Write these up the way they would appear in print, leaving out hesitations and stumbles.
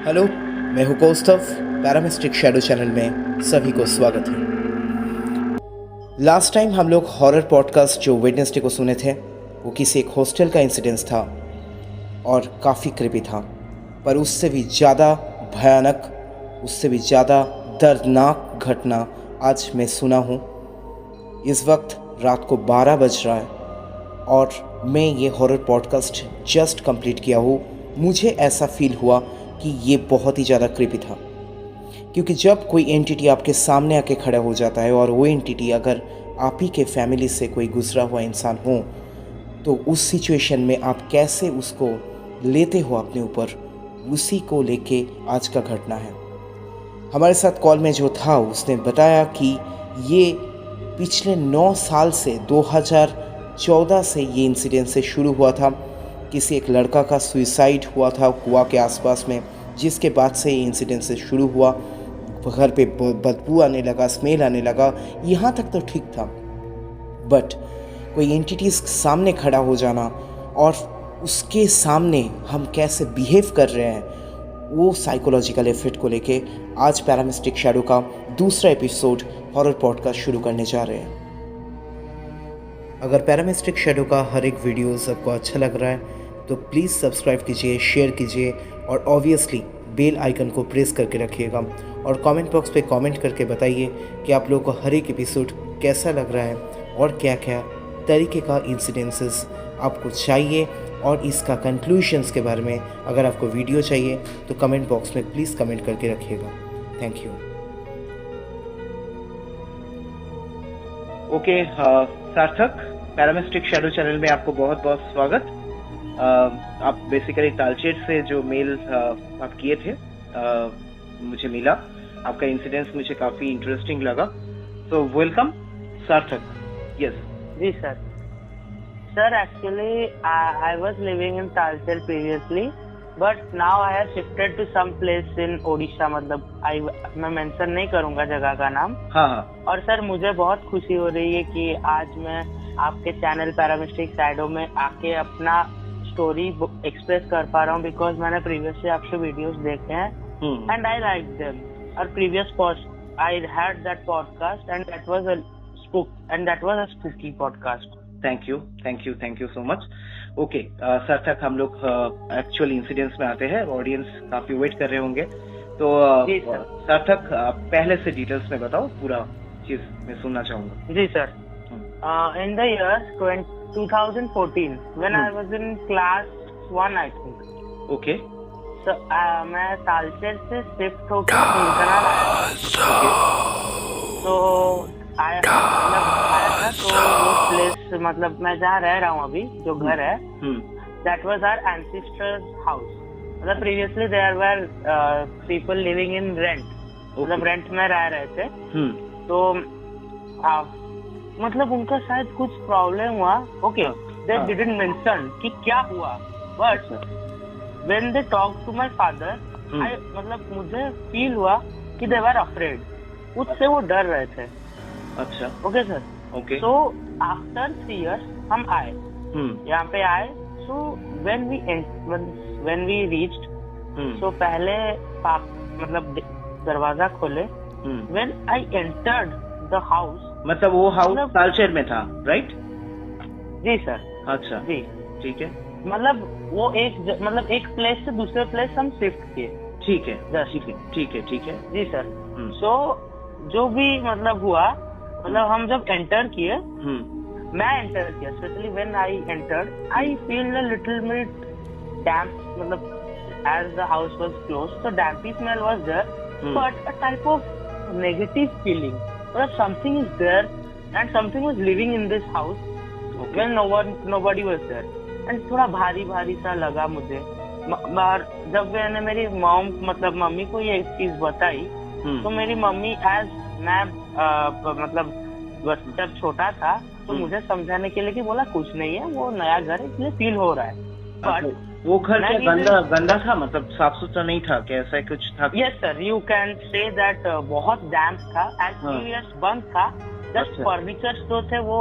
Hello, मैं हूँ Kaustav. पैरामिस्टिक shadow channel में सभी को स्वागत है। लास्ट टाइम हम लोग हॉरर पॉडकास्ट जो वेडनेसडे को सुने थे वो किसी एक हॉस्टल का इंसिडेंस था और काफ़ी क्रिपी था, पर उससे भी ज़्यादा भयानक, उससे भी ज़्यादा दर्दनाक घटना आज मैं सुना हूँ। इस वक्त रात को 12 बज रहा है और मैं ये हॉरर पॉडकास्ट जस्ट कंप्लीट किया हूँ। मुझे ऐसा फील हुआ कि ये बहुत ही ज़्यादा क्रिपी था, क्योंकि जब कोई एंटिटी आपके सामने आके खड़ा हो जाता है और वो एंटिटी अगर आप ही के फैमिली से कोई गुजरा हुआ इंसान हो, तो उस सिचुएशन में आप कैसे उसको लेते हो अपने ऊपर, उसी को लेके आज का घटना है। हमारे साथ कॉल में जो था उसने बताया कि ये पिछले 9 साल से 2014 से ये इंसिडेंट से शुरू हुआ था। किसी एक लड़का का सुसाइड हुआ था कुआं के आसपास में, जिसके बाद से ये इंसिडेंट से शुरू हुआ। घर पे बदबू आने लगा, स्मेल आने लगा, यहाँ तक तो ठीक था, बट कोई एंटिटीज सामने खड़ा हो जाना और उसके सामने हम कैसे बिहेव कर रहे हैं, वो साइकोलॉजिकल इफेक्ट को लेके आज पैरामिस्टिक शैडो का दूसरा एपिसोड हॉरर पॉडकास्ट शुरू करने जा रहे हैं। अगर पैरामिस्टिक शैडो का हर एक वीडियोस आपको अच्छा लग रहा है तो प्लीज़ सब्सक्राइब कीजिए, शेयर कीजिए और ऑब्वियसली बेल आइकन को प्रेस करके रखिएगा और कमेंट बॉक्स पे कमेंट करके बताइए कि आप लोगों को हर एक एपिसोड कैसा लग रहा है और क्या क्या तरीके का इंसिडेंसेस आपको चाहिए, और इसका कंक्लूशंस के बारे में अगर आपको वीडियो चाहिए तो कमेंट बॉक्स में प्लीज़ कमेंट करके रखिएगा। Thank you. ओके, सार्थक, पैरामिस्टिक शैडो चैनल में आपको बहुत बहुत स्वागत। आप बेसिकली तालचेर से जो मेल आप किए थे, मुझे मिला। आपका इंसिडेंस मुझे काफ़ी इंटरेस्टिंग लगा, सो वेलकम सार्थक। यस जी sir. Sir, actually, I was living in Talcher previously, but now I have shifted to some place in Odisha. मतलब मैं मेंशन नहीं करूंगा जगह का नाम। हाँ। और सर मुझे बहुत खुशी हो रही है कि आज मैं आपके चैनल पैरामिस्टिक शैडो में आके अपना स्टोरी एक्सप्रेस कर पा रहा हूँ, बिकॉज मैंने प्रीवियसली आपके वीडियोस देखे हैं एंड आई लाइक देम। और previous I had that podcast and that was a spooky podcast. Thank you so much. Okay सार्थक, हम लोग एक्चुअल इंसिडेंट्स में आते हैं। ऑडियंस काफी वेट कर रहे होंगे, तो सार्थक पहले से डिटेल्स में बताओ, पूरा चीज मैं सुनना चाहूंगा। जी sir. In the year 2014 when I was in class 1 I think. Okay. मैं तालचेर से शिफ्ट होकर ढेंकानाल तो आया था। तो वो प्लेस, मतलब मैं जहाँ रह रहा हूँ अभी, जो घर है, that was our ancestors house. मतलब previously there were people living in rent, मतलब रेंट में रह रहे थे। तो मतलब उनका शायद कुछ प्रॉब्लम हुआ। ओके, दे डिडंट मेंशन कि क्या हुआ, but when they talk to my father, मतलब मुझे फील हुआ कि दे वर अफ्रेड, उससे वो डर रहे थे। अच्छा, okay sir. Okay. So after 3 years हम आए, यहाँ पे आए। सो व्हेन वी रीच्ड, सो पहले मतलब दरवाजा खोले। When I entered the house, मतलब वो हाउस तालचेर में था, राइट? जी सर। अच्छा जी, ठीक है। मतलब वो एक प्लेस से दूसरे प्लेस हम शिफ्ट किए। ठीक है, ठीक है। जी सर। सो जो भी मतलब हुआ, मतलब हम जब एंटर किए, मैं एंटर किया, specially when I entered, I feel a little bit damp, मतलब as the house was close, so dampy smell was there, but a type of negative feeling, मतलब something is there and something was living in this house when nobody was there, and थोड़ा भारी भारी सा लगा मुझे। जब मैंने मेरी मम्मी को ये चीज बताई, तो मेरी मम्मी मैं मतलब जब छोटा था तो मुझे समझाने के लिए कि बोला कुछ नहीं है, वो नया घर है इसलिए फील हो रहा है। बट वो घर क्या गंदा था, मतलब साफ सुथरा नहीं था क्या, ऐसा कुछ था? Yes sir, you can say that बहुत डैम्प था, एक्चुअली बंद था। जस्ट फर्नीचर जो थे वो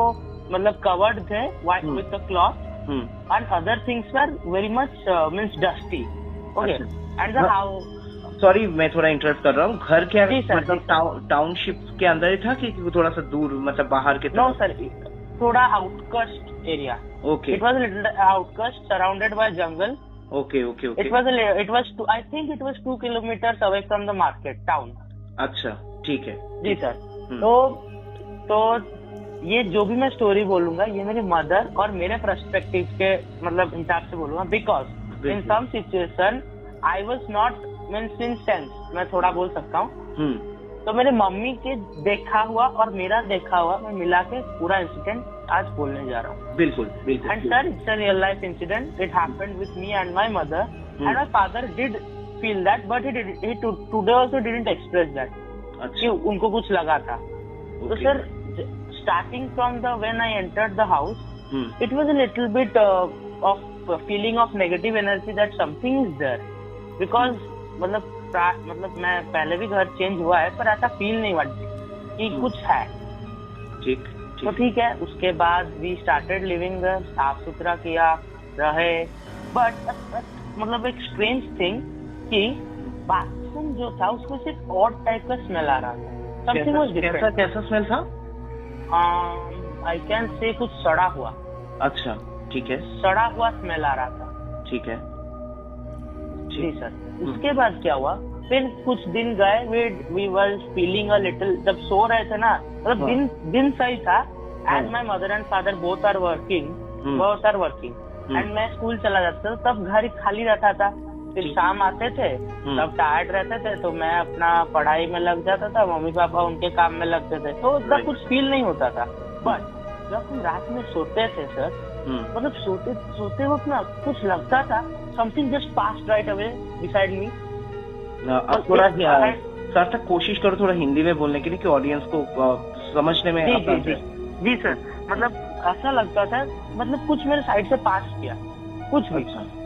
मतलब कवर्ड थे with the cloth, and other things were very much means dusty. Okay, and the house sorry मैं थोड़ा इंटरप्ट कर रहा हूँ। घर क्या जी सर, मतलब टाउनशिप के अंदर ही था कि थोड़ा सा दूर मतलब बाहर के नो सर, थोड़ा outcast area. Okay, it was little outcast surrounded by jungle. Okay okay okay. It was I think it was 2 kilometres away from the market town. अच्छा ठीक है। जी सर। तो ये जो भी मैं स्टोरी बोलूंगा ये मेरी मदर और मेरे पर्सपेक्टिव के मतलब हिसाब से बोलूंगा, because in some situation I was not means in sense, मैं थोड़ा बोल सकता हूँ। तो मेरे मम्मी के देखा हुआ और मेरा देखा हुआ मैं मिला के पूरा इंसिडेंट आज बोलने जा रहा हूँ। बिल्कुल बिल्कुल। And sir it's a real life incident, it happened with me and my mother and my father did feel that, but he today also didn't express that कि उनको कुछ लगा था। तो sir starting from the when I entered the house, it was a little bit of feeling of negative energy that something is there, because मतलब मैं पहले भी घर चेंज हुआ है पर ऐसा फील नहीं हुआ कि कुछ है। ठीक। तो ठीक है, उसके बाद वी स्टार्टेड लिविंग, साफ सुथरा किया रहे, बट मतलब एक स्ट्रेंज थिंग कि बाथरूम जो था उसमें सिर्फ ऑड टाइप का स्मेल आ रहा था। Something was different. कैसा स्मेल था? आई कैन से कुछ सड़ा हुआ। अच्छा ठीक है। सड़ा हुआ स्मेल आ रहा था। ठीक है जी सर। उसके बाद क्या हुआ, फिर कुछ दिन गए, we were feeling a little, जब सो रहे थे ना मतलब दिन सही था, and my mother and father both are working एंड मैं स्कूल चला जाता था, तब घर खाली रहता था। फिर शाम आते थे तब टायर्ड रहते थे तो मैं अपना पढ़ाई में लग जाता था, मम्मी पापा उनके काम में लगते थे, तो उतना कुछ फील नहीं होता था। बट जब हम रात में सोते थे सर, मतलब सोते वक्त ना कुछ लगता था, something just passed right away beside me. अब थोड़ा सर तक कोशिश करो थोड़ा हिंदी में बोलने के लिए कि ऑडियंस को समझने में। जी सर, मतलब ऐसा लगता था मतलब कुछ मेरे साइड से पास किया कुछ भी।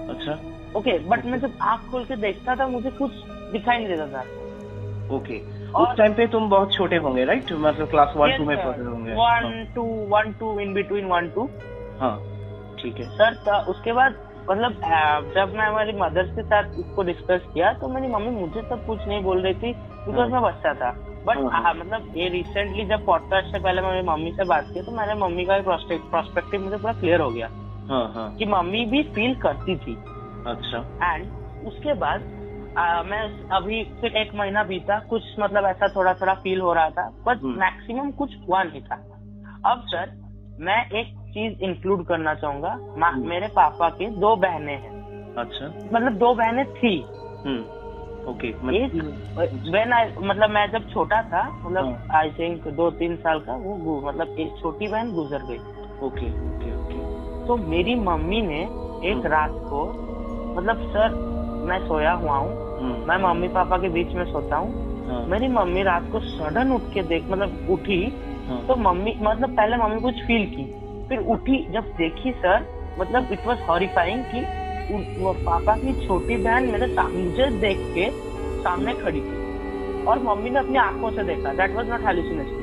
अच्छा ओके, बट मैं जब आँख खोल के देखता था मुझे कुछ दिखाई नहीं देता था। ओके, उस टाइम पे तुम बहुत छोटे होंगे राइट? मतलब क्लास 1-2 में पढ़ते होंगे। 1-2 इन बिटवीन 1-2। हाँ ठीक है सर। उसके बाद मतलब जब मैं हमारी मदर के साथ इसको डिस्कस किया तो मेरी मम्मी मुझे तब कुछ नहीं बोल रही थी बिकॉज मैं बच्चा था। बट मतलब ये रिसेंटली जब पॉडकास्ट से पहले मेरी मम्मी से बात की तो मेरे मम्मी का प्रोस्पेक्टिव मुझे पूरा क्लियर हो गया कि मम्मी भी फील करती थी। अच्छा। एंड उसके बाद मैं अभी फिर 1 महीना बीता, कुछ मतलब ऐसा थोड़ा थोड़ा फील हो रहा था, बट मैक्सिमम कुछ हुआ नहीं था। अब सर मैं एक चीज इंक्लूड करना चाहूंगा, मेरे पापा की 2 बहनें हैं। अच्छा। मतलब 2 बहनें थी। ओके। मतलब मैं जब छोटा था, मतलब आई थिंक 2-3 साल का, वो मतलब एक छोटी बहन गुजर गई। Okay okay okay. तो मेरी मम्मी ने एक रात को, मतलब सर मैं सोया हुआ हूँ, मैं मम्मी पापा के बीच में सोता हूँ, मेरी मम्मी रात को सडन उठ के मतलब उठी, तो मम्मी मतलब पहले मम्मी कुछ फील की, फिर उठी, जब देखी सर मतलब इट वाज हॉरिफाइंग कि वो पापा की छोटी बहन मुझे देख के सामने खड़ी थी और मम्मी ने अपनी आंखों से देखा। That was not hallucination.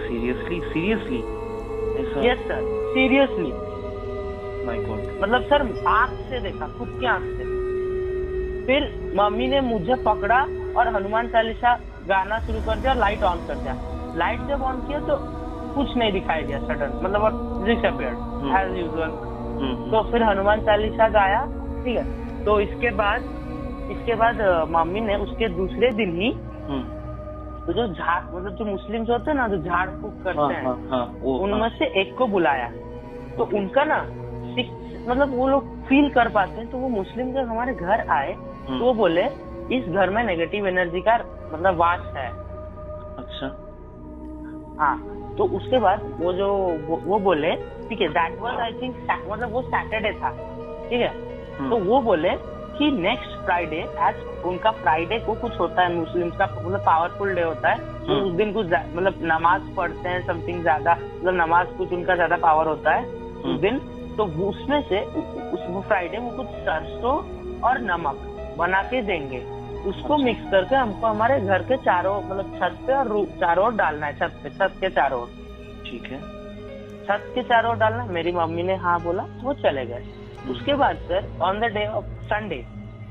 Seriously? Yes sir, seriously. My God. मतलब सर आंख से देखा, खुद की आंख से। फिर मम्मी ने मुझे पकड़ा और हनुमान चालीसा गाना शुरू कर दिया, लाइट ऑन कर दिया। लाइट जब ऑन किया तो कुछ नहीं दिखाई दिया सडन, मतलब डिसअपीयर्ड एज यूजुअल। तो फिर हनुमान चालीसा गाया, ठीक है। तो इसके बाद मम्मी ने उसके दूसरे दिन ही तो जो मतलब जो मुस्लिम्स होते हैं ना, जो झाड़ फूक करते हैं, उनमें से एक को बुलाया। तो उनका ना मतलब वो लोग फील कर पाते हैं, तो वो मुस्लिम जब हमारे घर आए तो वो बोले इस घर में नेगेटिव एनर्जी का मतलब वास है। अच्छा। हाँ, तो उसके बाद वो बोले, ठीक है, दैट वाज आई थिंक मतलब वो सैटरडे था, ठीक है। तो वो बोले कि नेक्स्ट फ्राइडे, आज उनका फ्राइडे को कुछ होता है मुस्लिम्स का, मतलब पावरफुल डे होता है, तो उस दिन कुछ मतलब नमाज पढ़ते हैं, समथिंग ज्यादा, मतलब नमाज कुछ उनका ज्यादा पावर होता है उस दिन। तो उसमें से वो फ्राइडे वो कुछ सरसों और नमक बना के देंगे, उसको मिक्स करके हमको हमारे घर के चारों मतलब छत पे और चारों ओर डालना है, छत के चारों ओर। ठीक है। छत के चारों ओर डालना। मेरी मम्मी ने हाँ बोला, वो चले गए। उसके बाद sir on the day of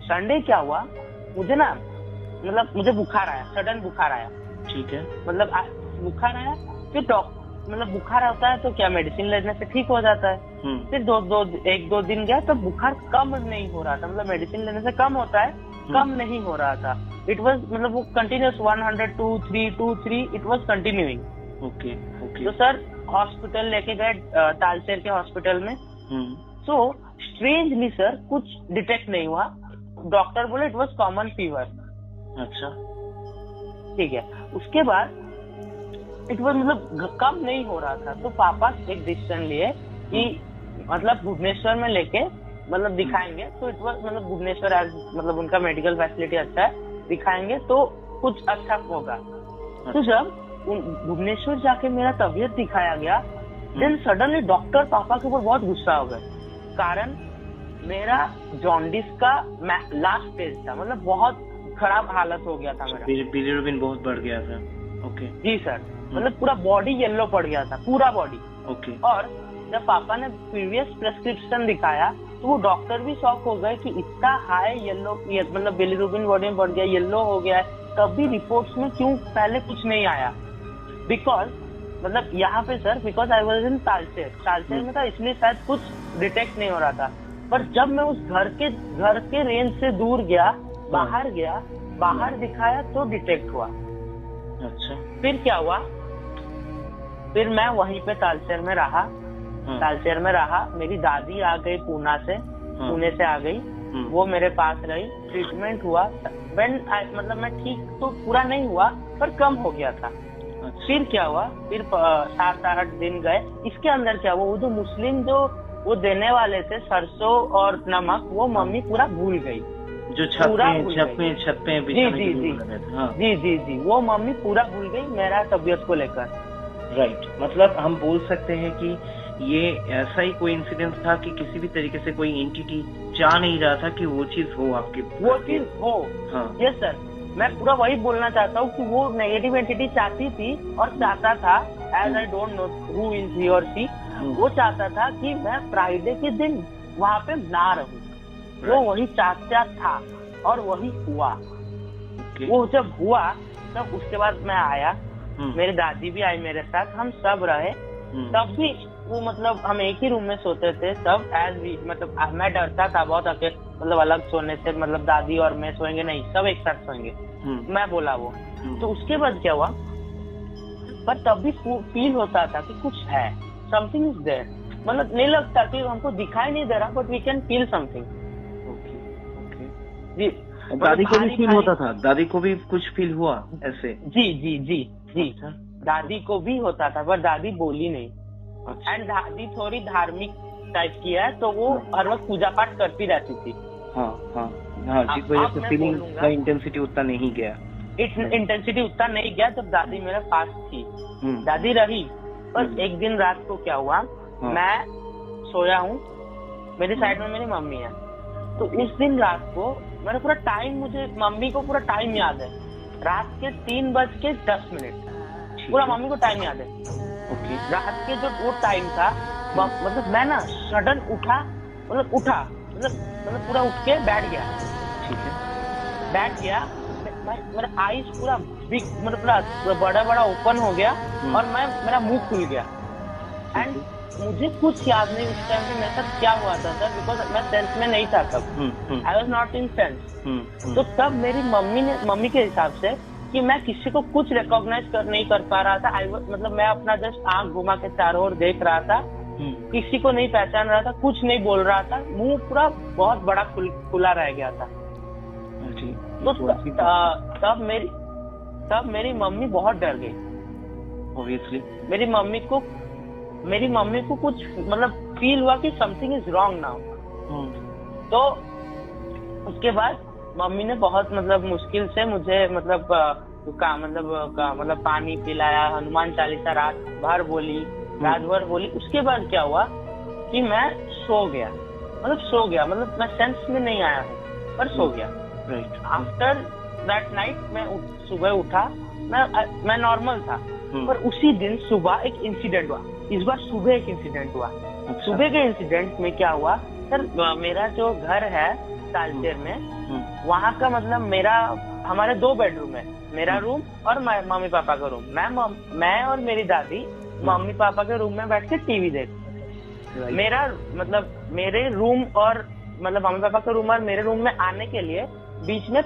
Sunday क्या हुआ, मुझे ना मतलब मुझे बुखार आया, सडन बुखार आया। ठीक है। मतलब बुखार आया, फिर मतलब बुखार आता है तो क्या मेडिसिन लेने से ठीक हो जाता है। फिर एक दो दिन गया तो बुखार कम नहीं हो रहा था, मतलब मेडिसिन लेने से कम होता है, कम नहीं हो रहा था। इट वाज मतलब वो continuous 102, 3, it was continuing. Okay. तो सर हॉस्पिटल लेके गए, तालचेर के हॉस्पिटल में। सो स्ट्रेंजली सर कुछ डिटेक्ट नहीं हुआ। डॉक्टर बोले इट वाज कॉमन फीवर। अच्छा, ठीक है। उसके बाद इट वाज मतलब कम नहीं हो रहा था, तो पापा एक डिसीजन लिए कि मतलब भुवनेश्वर में लेके मतलब दिखाएंगे। तो इट वाज मतलब भुवनेश्वर मतलब उनका मेडिकल फैसिलिटी अच्छा है, दिखाएंगे तो कुछ अच्छा होगा। तो जब भुवनेश्वर जाके मेरा तबीयत दिखाया गया, देन सडनली डॉक्टर पापा के ऊपर बहुत गुस्सा हो गए। कारण मेरा जॉन्डिस का लास्ट स्टेज था, मतलब बहुत खराब हालत हो गया था मेरा। बिलिरुबिन बहुत बढ़ गया था। ओके। जी सर, मतलब पूरा बॉडी येलो पड़ गया था, पूरा बॉडी। ओके। और जब पापा ने प्रीवियस प्रेस्क्रिप्शन दिखाया तो वो डॉक्टर भी शॉक हो गए कि इतना हाई येलो मतलब बिलिरुबिन बॉडी में बढ़ गया, येलो हो गया है, तब भी रिपोर्ट्स में क्यों पहले कुछ नहीं आया। बिकॉज मतलब यहाँ पे sir, because I was in Talcher में था, इसलिए शायद कुछ डिटेक्ट नहीं हो रहा था। पर जब मैं उस घर के रेंज से दूर गया, बाहर दिखाया तो डिटेक्ट हुआ। अच्छा। फिर क्या हुआ, फिर मैं वहीं पे तालचेर में रहा। मेरी दादी आ गई पुणे से आ गई, वो मेरे पास रही, ट्रीटमेंट हुआ। मतलब मैं ठीक तो पूरा नहीं हुआ पर कम हो गया था। अच्छा। फिर क्या हुआ, फिर 7-8 दिन गए। इसके अंदर क्या हुआ, वो जो मुस्लिम जो वो देने वाले थे सरसों और नमक, वो मम्मी पूरा भूल गई, जो छत पे जी, वो मम्मी पूरा भूल गई मेरा तबीयत को लेकर। राइट। मतलब हम बोल सकते हैं कि ये ऐसा ही कोई इंसिडेंट था कि किसी भी तरीके से कोई एंटिटी चाह नहीं रहा था कि वो चीज हो आपके, वो चीज हो। हाँ। यस सर, मैं पूरा वही बोलना चाहता हूँ कि वो नेगेटिव एंटिटी चाहती थी और चाहता था, as I don't know who is he और शी, वो चाहता था कि मैं फ्राइडे के दिन वहाँ पे ना रहूं। वो वही चाहता था और वही हुआ। वो जब हुआ तब उसके बाद मैं आया, मेरी दादी भी आई मेरे साथ, हम सब रहे। तब भी वो मतलब हम एक ही रूम में सोते थे सब, मतलब मैं डरता था बहुत अकेले, मतलब अलग सोने से, मतलब दादी और मैं सोएंगे नहीं, सब एक साथ सोएंगे। मैं बोला वो। तो उसके बाद क्या हुआ, पर तब भी फील होता था कि कुछ है, समथिंग इज देयर। मतलब नहीं लगता कि हमको दिखाई नहीं दे रहा, but we can feel something. जी। दादी को भी फील होता था? दादी को भी कुछ फील हुआ ऐसे? जी। अच्छा। दादी को भी होता था पर दादी बोली नहीं। अच्छा। एंड दादी थोड़ी धार्मिक टाइप की है, तो वो हर वक्त पूजा पाठ करती रहती थी। हाँ, जिस वजह से फीलिंग का इंटेंसिटी उतना नहीं गया। इंटेंसिटी उतना नहीं गया जब दादी मेरे पास थी। दादी रही, पर एक दिन रात को क्या हुआ, मैं सोया हूँ, मेरी साइड में मेरी मम्मी है। तो उस दिन रात को मेरा पूरा टाइम, मुझे मम्मी को पूरा टाइम याद है, रात के 3:10 पूरा मम्मी को टाइम याद है। ओके। रात के जो वो टाइम था, मतलब मैं ना सडन उठा, मतलब पूरा उठ के बैठ गया। ठीक है। बैठ गया, मेरा आईज पूरा बिग, मतलब पूरा बड़ा ओपन हो गया और मेरा मुंह खुल गया। एंड मुझे कुछ याद नहीं उस टाइम पे मेरे साथ क्या हुआ था सर, बिकॉज मैं सेंस में नहीं था तब। I was not in sense. तो तब मेरी मम्मी के हिसाब से कि मैं किसी को कुछ रिकॉग्नाइज नहीं कर पा रहा था। मतलब मैं अपना जस्ट आंख घुमा के चारों ओर देख रहा था, किसी को नहीं पहचान रहा था, कुछ नहीं बोल रहा था, मुंह पूरा बहुत बड़ा खुला रह गया था। तो तब मेरी मम्मी बहुत डर गई। ऑब्वियसली मेरी मम्मी को कुछ मतलब फील हुआ कि समथिंग इज रॉन्ग नाउ। तो उसके बाद मम्मी ने बहुत मतलब मुश्किल से मुझे मतलब पानी पिलाया, हनुमान चालीसा रात भर बोली। उसके बाद क्या हुआ कि मैं सो गया, मतलब मैं सेंस में नहीं आया हूँ पर सो गया। आफ्टर दैट नाइट मैं सुबह उठा, मैं नॉर्मल था। पर उसी दिन सुबह एक इंसिडेंट हुआ। इस बार सुबह एक इंसिडेंट हुआ। सुबह के इंसिडेंट में क्या हुआ सर, मेरा जो घर है तालचेर में, वहाँ का मतलब मेरा हमारे 2 बेडरूम है, मेरा रूम और मम्मी पापा का रूम। मैं और मेरी दादी मम्मी पापा के रूम में बैठ के टीवी देखते। मेरा मतलब मेरे रूम और मतलब मम्मी पापा के रूम और मेरे रूम में आने के लिए बीच में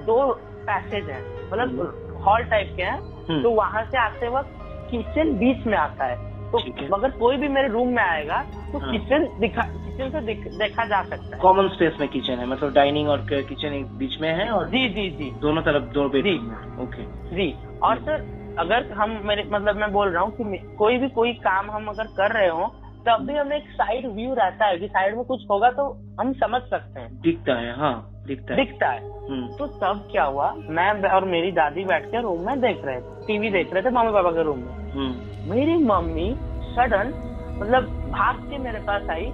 2 पैसेज है, मतलब हॉल टाइप के हैं। तो वहां से आते वक्त किचन बीच में आता है, तो अगर कोई भी मेरे रूम में आएगा तो किचन से देखा जा सकता है। कॉमन स्पेस में किचन है, मतलब डाइनिंग और किचन एक बीच में है। और जी दोनों तरफ 2 बेडरूम है। ओके जी। और सर अगर हम मैं बोल रहा हूँ कि कोई काम हम अगर कर रहे हो तब भी हमें एक साइड व्यू रहता है कि साइड में कुछ होगा तो हम समझ सकते हैं, दिखता है। हाँ दिखता है। तो तब क्या हुआ, मैं और मेरी दादी बैठ के रूम में देख रहे थे, टीवी देख रहे थे मम्मी पापा के रूम में। मेरी मम्मी सडन मतलब भाग के मेरे पास आई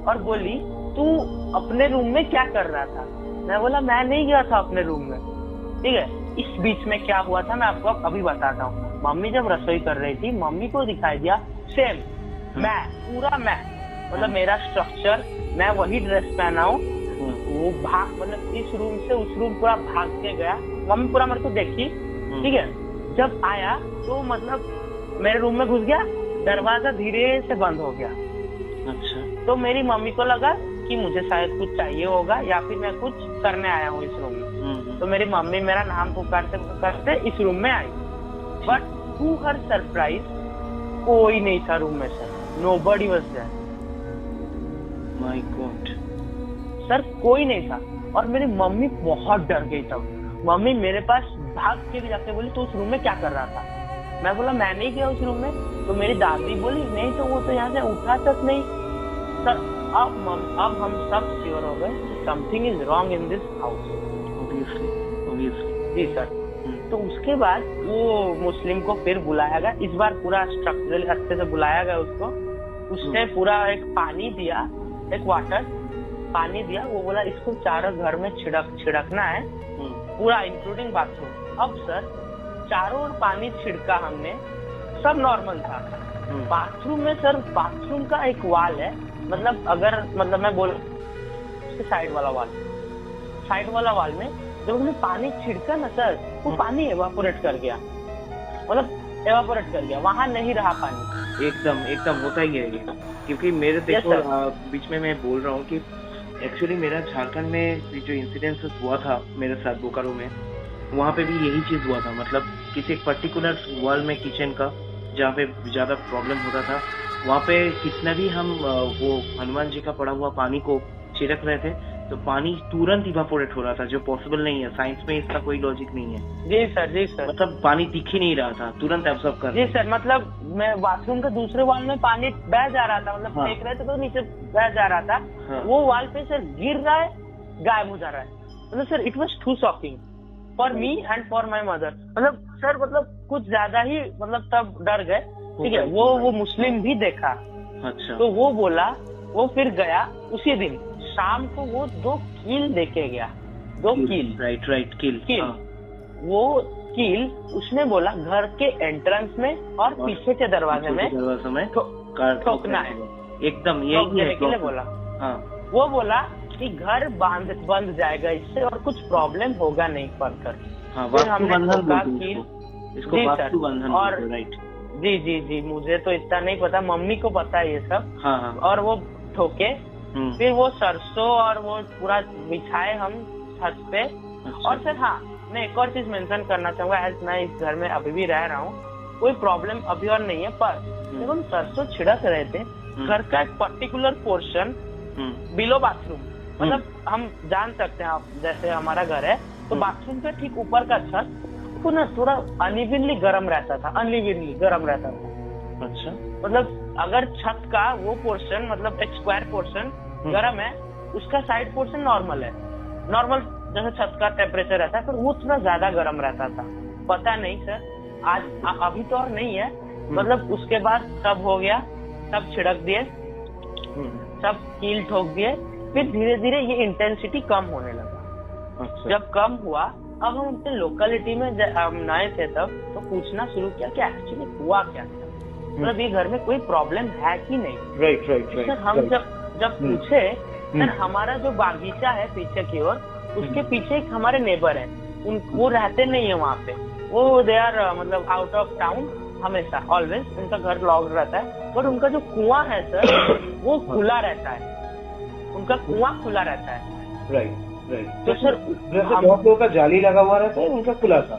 और बोली तू अपने रूम में क्या कर रहा था? मैं बोला मैं नहीं गया था अपने रूम में। ठीक है, इस बीच में क्या हुआ था मैं आपको अभी बताता हूँ। मम्मी जब रसोई कर रही थी, मम्मी को दिखाई दिया सेम मैं मतलब मेरा स्ट्रक्चर, मैं वही ड्रेस पहना हूँ, वो भाग मतलब इस रूम से उस रूम पूरा भाग के गया। मम्मी पूरा मेरे को देखी। ठीक है, जब आया तो मतलब मेरे रूम में घुस गया, दरवाजा धीरे से बंद हो गया। अच्छा। तो मेरी मम्मी को लगा कि मुझे शायद कुछ चाहिए होगा या फिर मैं कुछ करने आया हूँ इस रूम में। तो मेरी मम्मी मेरा नाम पुकारते पुकारते इस रूम में आई। बट टू हर सरप्राइज कोई नहीं था रूम में sir, nobody was there. My god sir कोई नहीं था और मेरी मम्मी बहुत डर गई तब। मम्मी मेरे पास भाग के जाके बोली तो उस रूम में क्या कर रहा था? मैं बोला मैं नहीं गया उस रूम में। तो मेरी दादी बोली नहीं तो वो तो यहाँ से उठा तक नहीं। सर अब हम सब श्योर हो गए something is wrong in this house. Obviously जी सर। तो उसके बाद वो मुस्लिम को फिर बुलाया गया, इस बार पूरा स्ट्रक्चरल अच्छे से बुलाया गया उसको। उसने पूरा एक पानी दिया, एक वाटर पानी दिया। वो बोला इसको चारों घर में छिड़कना है पूरा इंक्लूडिंग बाथरूम। अब सर चारों ओर पानी छिड़का हमने, सब नॉर्मल था। बाथरूम में सर बाथरूम का एक वाल है, मतलब अगर मतलब मैं बोल उसके साइड वाला वाल में जब हमने पानी छिड़का ना सर, वो पानी एवापोरेट कर गया, वहां नहीं रहा पानी। एकदम होता ही है ये। क्योंकि मेरे देखो बीच में मैं बोल रहा हूँ कि एक्चुअली मेरा झारखंड में जो इंसिडेंस हुआ था मेरे साथ बोकारो में, वहाँ पे भी यही चीज हुआ था। मतलब किसी एक पर्टिकुलर वॉल में किचन का जहाँ पे ज्यादा प्रॉब्लम होता था, वहाँ पे कितना भी हम वो हनुमान जी का पड़ा हुआ पानी को छिड़क रहे थे तो पानी तुरंत इवापोरेट हो रहा था, जो पॉसिबल नहीं है। साइंस में इसका कोई लॉजिक नहीं है। जी सर। मतलब पानी दिख ही नहीं रहा था, तुरंत एब्जॉर्ब कर। जी सर, मतलब मैं बाथरूम के दूसरे वॉल में पानी बह जा रहा था, मतलब फेंक रहे थे तो नीचे बह जा रहा था। वो वॉल पे सर गिर रहा है, गायब हो जा रहा है। मतलब sir it was too shocking for me and for my mother. मतलब सर मतलब कुछ ज्यादा ही मतलब तब डर गए। ठीक है, वो मुस्लिम भी देखा। अच्छा। तो वो बोला, वो फिर गया उसी दिन शाम को, वो 2 कील देके गया। 2 कील। राइट कील। वो कील उसने बोला घर के एंट्रेंस में और पीछे के दरवाजे में ठोकना है। एकदम यही के लिए बोला। हाँ। वो बोला कि घर बंद जाएगा इससे और कुछ प्रॉब्लम होगा नहीं फर्दर। फिर हमने इसको वास्तु बंधन। और राइट। जी मुझे तो इतना नहीं पता, मम्मी को पता है ये सब। हाँ। और वो ठोके, फिर वो सरसों और वो पूरा बिछाए हम छत पे। अच्छा। और सर हाँ, मैं एक और चीज मेंशन करना चाहूंगा, एज मैं इस घर में अभी भी रह रहा हूँ, कोई प्रॉब्लम अभी और नहीं है। पर जब हम सरसों छिड़क रहे थे, घर का एक पर्टिकुलर पोर्शन बिलो बाथरूम, मतलब हम जान सकते हैं आप, जैसे हमारा घर है तो बाथरूम के ठीक ऊपर का छत को ना थोड़ा अनइवनली गर्म रहता था। अच्छा। मतलब अगर छत का वो पोर्शन, मतलब एक स्क्वायर पोर्शन गर्म है, उसका साइड पोर्शन नॉर्मल है। नॉर्मल जैसे छत का टेम्परेचर रहता है, पर वो थोड़ा ज्यादा गर्म रहता था। पता नहीं सर, आज अभी तो और नहीं है। मतलब उसके बाद सब हो गया, सब छिड़क दिए, सब कील ठोक दिए, फिर धीरे धीरे ये इंटेंसिटी कम होने लगा। अच्छा। जब कम हुआ, अब हम अपने लोकेलिटी में हम नए थे तब, तो पूछना शुरू किया कि एक्चुअली हुआ क्या था, मतलब ये घर में कोई प्रॉब्लम है कि नहीं। राइट। सर हम जब पूछे, सर हमारा जो बागीचा है पीछे की ओर, उसके पीछे एक हमारे नेबर है, वो रहते नहीं है वहाँ पे, वो दे आर मतलब आउट ऑफ टाउन हमेशा, ऑलवेज उनका घर लॉक रहता है। बट उनका जो कुआं है सर वो खुला रहता है, उनका कुआं खुला रहता है। राइट। तो सर बहुत लोगों का जाली लगा हुआ रहता है, उनका खुला था।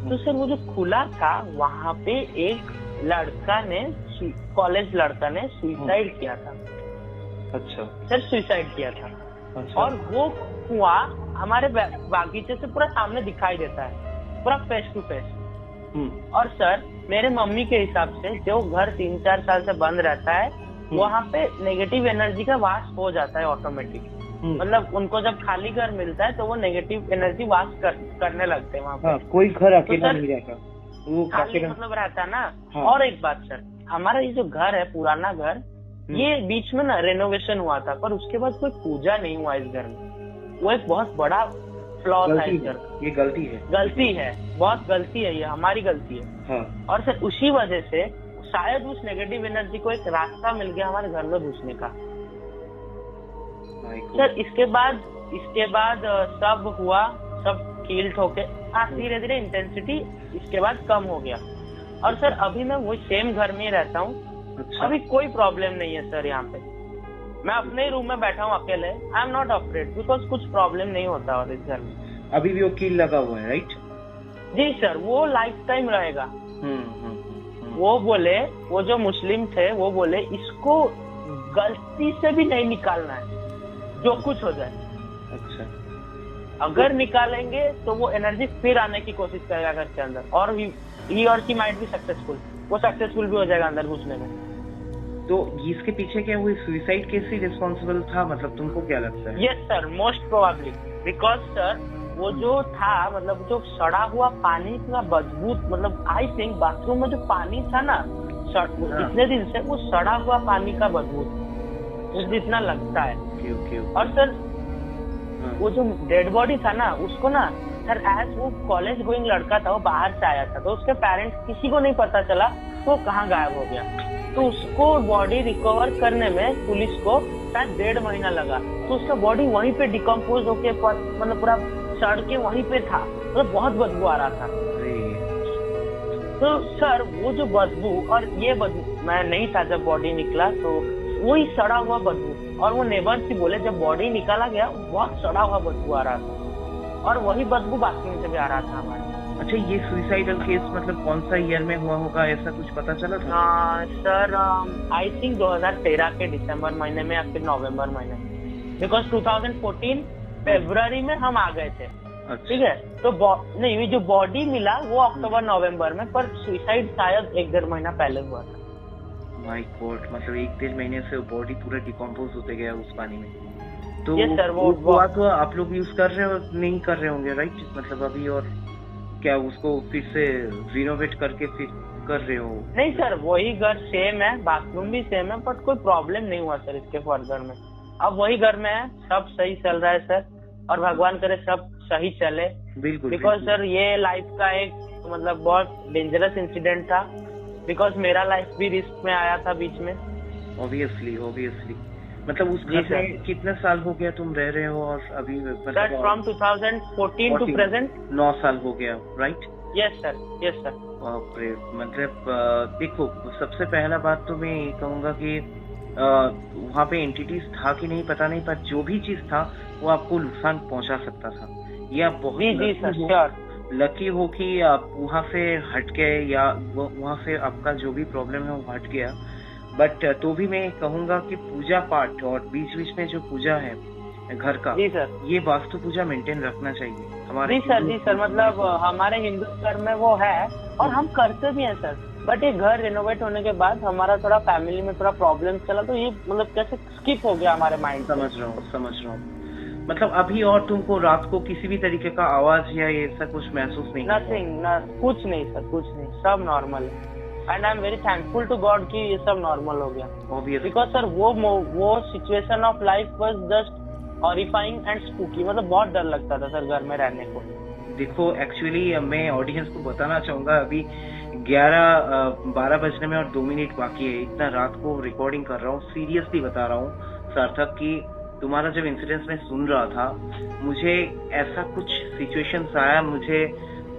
तो सर वो जो खुला था वहाँ पे एक लड़का ने, कॉलेज लड़का ने सुसाइड किया था। अच्छा सर सुसाइड किया था। अच्छा। और वो कुआं हमारे बागीचे से पूरा सामने दिखाई देता है, पूरा फेस टू फेस। और सर मेरे मम्मी के हिसाब से जो घर 3-4 साल से बंद रहता है वहाँ पे नेगेटिव एनर्जी का वास हो जाता है ऑटोमेटिक। मतलब उनको जब खाली घर मिलता है तो वो नेगेटिव एनर्जी वास करने लगते हैं वहाँ पे। कोई घर अकेला नहीं रहता, वो खाली मतलब रहता है ना। हाँ। और एक बात सर, हमारा ये जो घर है पुराना घर, ये बीच में ना रेनोवेशन हुआ था, पर उसके बाद कोई पूजा नहीं हुआ इस घर में। वो एक बहुत बड़ा फ्लॉ था इस घर। ये गलती है, बहुत गलती है, ये हमारी गलती है। हाँ। और सर उसी वजह से शायद उस नेगेटिव एनर्जी को एक रास्ता मिल गया हमारे घर में घुसने का। सर इसके बाद सब हुआ, सब कील्ट होके धीरे धीरे इंटेंसिटी इसके बाद कम हो गया। और सर अभी मैं वही सेम घर में ही रहता हूँ। अच्छा। अभी कोई प्रॉब्लम नहीं है सर, यहाँ पे मैं अपने ही रूम में बैठा हूँ अकेले। I am not afraid because कुछ प्रॉब्लम नहीं होता और इस घर में। अभी भी वो कील लगा हुआ है, राइट? जी सर, वो लाइफ टाइम रहेगा। वो बोले, वो जो मुस्लिम थे वो बोले इसको गलती से भी नहीं निकालना है, जो कुछ हो जाए। अच्छा। अगर निकालेंगे तो वो एनर्जी फिर आने की कोशिश करेगा घर के अंदर, और ही और शी माइट बी सक्सेसफुल, वो सक्सेसफुल भी हो जाएगा अंदर घुसने में। तो इसके पीछे क्या हुई, सुसाइड केस ही रिस्पॉन्सिबल था, मतलब तुमको क्या लगता है? Yes sir, most probably, because sir वो जो था, मतलब जो सड़ा हुआ पानी का बदबू, मतलब आई थिंक बाथरूम में जो पानी था ना इतने दिन से, वो सड़ा हुआ पानी का बदबू जितना लगता है। और सर वो जो डेड बॉडी था ना, उसको ना सर एज वो कॉलेज गोइंग लड़का था, वो बाहर से आया था, तो उसके पेरेंट्स किसी को नहीं पता चला वो कहाँ गायब हो गया। तो उसको बॉडी रिकवर करने में पुलिस को शायद 1.5 महीना लगा। तो उसका बॉडी वहीं पे डिकम्पोज होके मतलब पूरा सड़ के वहीं पे था, मतलब बहुत बदबू आ रहा था। तो सर वो जो बदबू, और ये बदबू मैं नहीं था जब बॉडी निकला, तो वही सड़ा हुआ बदबू, और वो नेबर्स भी बोले जब बॉडी निकाला गया बहुत सड़ा हुआ बदबू आ रहा था, और वही बदबू बाथरूम से भी आ रहा था हमारे। अच्छा, ये सुसाइडल केस मतलब कौन सा ईयर में हुआ होगा, ऐसा कुछ पता चला था? सर आई थिंक 2013 के दिसंबर महीने में या फिर नवंबर महीने में, बिकॉज 2014 फरवरी में हम आ गए थे। ठीक है, तो नहीं, ये जो बॉडी मिला वो अक्टूबर नवंबर में, पर सुसाइड शायद 1-1.5 महीना पहले हुआ था। माय गॉड, मतलब 1-1.5 महीने से बॉडी पूरा डिकम्पोज होते गया उस पानी में। तो yes, sir, वो तो आप लोग यूज कर रहे हो, नहीं कर रहे होंगे, राइट? मतलब अभी और क्या उसको फिर से रिनोवेट करके फिर कर रहे हो? नहीं सर, वही घर सेम है, बाथरूम भी सेम है, बट कोई प्रॉब्लम नहीं हुआ सर इसके फर्दर में। अब वही घर में है, सब सही चल रहा है सर, और भगवान करे सब सही चले। बिल्कुल। बिकॉज सर ये लाइफ का एक मतलब बहुत डेंजरस इंसिडेंट था, बिकॉज मेरा लाइफ भी रिस्क में आया था बीच में। ऑब्वियसली मतलब उस घर में कितने साल हो गया तुम रह रहे हो, और अभी सर फ्रॉम 2014 टू प्रेजेंट 9 साल हो गया, राइट? Yes sir. मतलब देखो, सबसे पहला बात तो मैं ये कहूँगा कि वहाँ पे एंटिटीज था कि नहीं पता नहीं, पर जो भी चीज था वो आपको नुकसान पहुँचा सकता था। ये आप बहुत लकी हो कि आप वहाँ से हट गए, या वहाँ से आपका जो भी प्रॉब्लम है वो हट गया। बट तो भी मैं कहूँगा कि पूजा पाठ और बीच बीच में जो पूजा है घर का, जी सर, ये वास्तु पूजा मेंटेन रखना चाहिए हमारे। जी सर, मतलब हमारे हिंदू धर्म में वो है, और हम करते भी हैं सर। बट ये घर रिनोवेट होने के बाद हमारा थोड़ा फैमिली में थोड़ा प्रॉब्लम चला, तो ये मतलब कैसे स्किप हो गया हमारे माइंड। समझ रहा हूँ। मतलब अभी और तुमको रात को किसी भी तरीके का आवाज या ऐसा कुछ महसूस नहीं? नथिंग, कुछ नहीं सर, कुछ नहीं, सब नॉर्मल है। And I am very thankful to god कि ये सब नॉर्मल हो गया। बिकॉज सर वो situation of life was just horrifying and spooky, मतलब बहुत डर लगता था सर घर में रहने को। देखो, एक्चुअली मैं ऑडियंस को बताना चाहूंगा, अभी 12 बजने में और 2 मिनट बाकी है। इतना रात को रिकॉर्डिंग कर रहा हूँ, सीरियसली बता रहा हूँ सार्थक, कि तुम्हारा जब इंसिडेंस में सुन रहा था, मुझे ऐसा कुछ सिचुएशंस आया, मुझे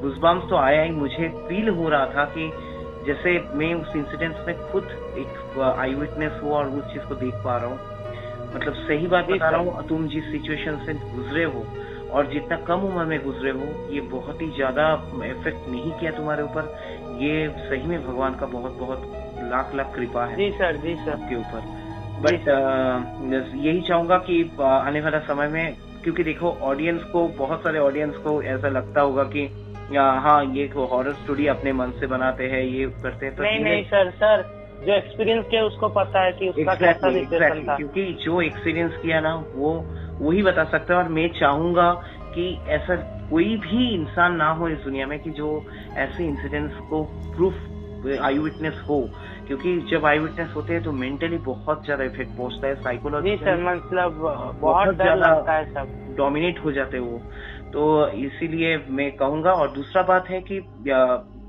गूज़बम्प्स तो आया ही, मुझे फील हो रहा था कि जैसे मैं उस इंसिडेंस में खुद एक आई विटनेस हूँ और उस चीज को देख पा रहा हूँ। मतलब सही बात बता रहा हूँ, तुम जिस सिचुएशन से गुजरे हो और जितना कम उम्र में गुजरे हो, ये बहुत ही ज्यादा इफेक्ट नहीं किया तुम्हारे ऊपर। ये सही में भगवान का बहुत बहुत लाख लाख कृपा है जी सर, जी सर आपके ऊपर। बट यही चाहूंगा कि आने वाला समय में, क्योंकि देखो ऑडियंस को, बहुत सारे ऑडियंस को ऐसा लगता होगा कि हाँ ये हॉरर स्टोरी अपने मन से बनाते हैं, ये करते हैं, तो नहीं सर जो एक्सपीरियंस किया उसको पता है कि उसका कैसा सिचुएशन था। क्योंकि जो एक्सपीरियंस किया ना वो ही बता सकता है। और मैं चाहूंगा कि ऐसा कोई भी इंसान ना हो इस दुनिया में कि जो ऐसे इंसिडेंट्स को प्रूफ आई विटनेस हो, क्योंकि जब आई विटनेस होते हैं तो मेंटली बहुत ज्यादा इफेक्ट पहुंचता है, साइकोलॉजी मतलब बहुत डर लगता है, सब डोमिनेट हो जाते वो। तो इसीलिए मैं कहूंगा। और दूसरा बात है कि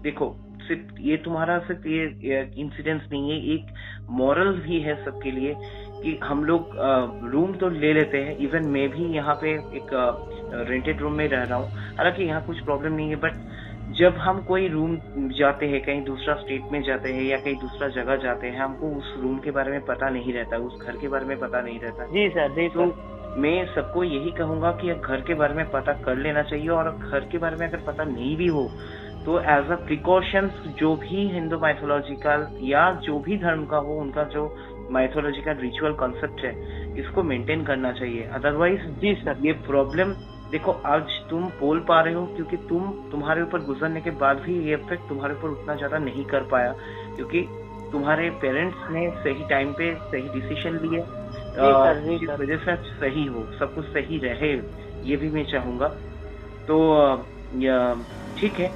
देखो, सिर्फ ये तुम्हारा सिर्फ ये इंसिडेंस नहीं है, एक मॉरल भी है सबके लिए कि हम लोग रूम तो ले लेते हैं। इवन मैं भी यहाँ पे एक रेंटेड रूम में रह रहा हूँ, हालांकि यहाँ कुछ प्रॉब्लम नहीं है। बट जब हम कोई रूम जाते हैं, कहीं दूसरा स्टेट में जाते हैं या कहीं दूसरा जगह जाते हैं, हमको उस रूम के बारे में पता नहीं रहता, उस घर के बारे में पता नहीं रहता। जी सर, जी तो मैं सबको यही कहूंगा कि घर के बारे में पता कर लेना चाहिए। और घर के बारे में अगर पता नहीं भी हो तो एज अ प्रिकॉशंस, जो भी हिंदू माइथोलॉजिकल या जो भी धर्म का हो, उनका जो माइथोलॉजिकल रिचुअल कॉन्सेप्ट है, इसको मेंटेन करना चाहिए। अदरवाइज जी सर, ये प्रॉब्लम देखो आज तुम बोल पा रहे हो क्योंकि तुम्हारे ऊपर गुजरने के बाद भी ये इफेक्ट तुम्हारे ऊपर उतना ज्यादा नहीं कर पाया, क्योंकि तुम्हारे पेरेंट्स ने सही टाइम पे सही डिसीजन लिए, जिस वजह से सही हो, सब कुछ सही रहे, ये भी मैं चाहूंगा। तो ठीक है,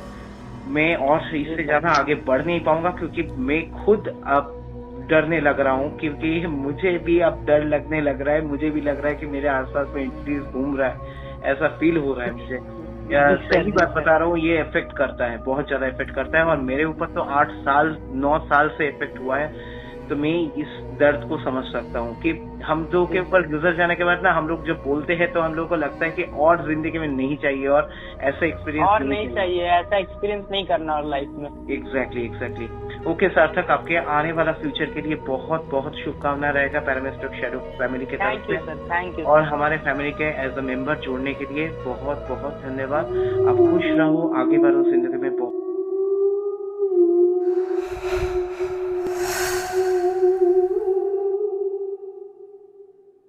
मैं और इससे ज्यादा आगे बढ़ नहीं पाऊंगा क्योंकि मैं खुद अब डरने लग रहा हूँ, क्योंकि मुझे भी अब डर लगने लग रहा है। मुझे भी लग रहा है कि मेरे आसपास में एंटिटीज घूम रहा है, ऐसा फील हो रहा है मुझे। सही बात बता रहा हूँ, ये इफेक्ट करता है, बहुत ज्यादा इफेक्ट करता है। और मेरे ऊपर तो 8 साल 9 साल से इफेक्ट हुआ है। तो मैं इस दर्द को समझ सकता हूँ कि हम लोग के ऊपर गुजर जाने के बाद ना, हम लोग जब बोलते हैं तो हम लोग को लगता है कि और जिंदगी में नहीं चाहिए और ऐसा एक्सपीरियंस और नहीं चाहिए, ऐसा एक्सपीरियंस नहीं करना और लाइफ में। एग्जैक्टली। ओके सार्थक, आपके आने वाला फ्यूचर के लिए बहुत बहुत शुभकामना रहेगा पैरामिस्टिक शैडो फैमिली के तरफ से। Thank you. और हमारे फैमिली के एज अ मेंबर जोड़ने के लिए बहुत बहुत धन्यवाद। आप खुश रहो, आगे बढ़ो जिंदगी में। बहुत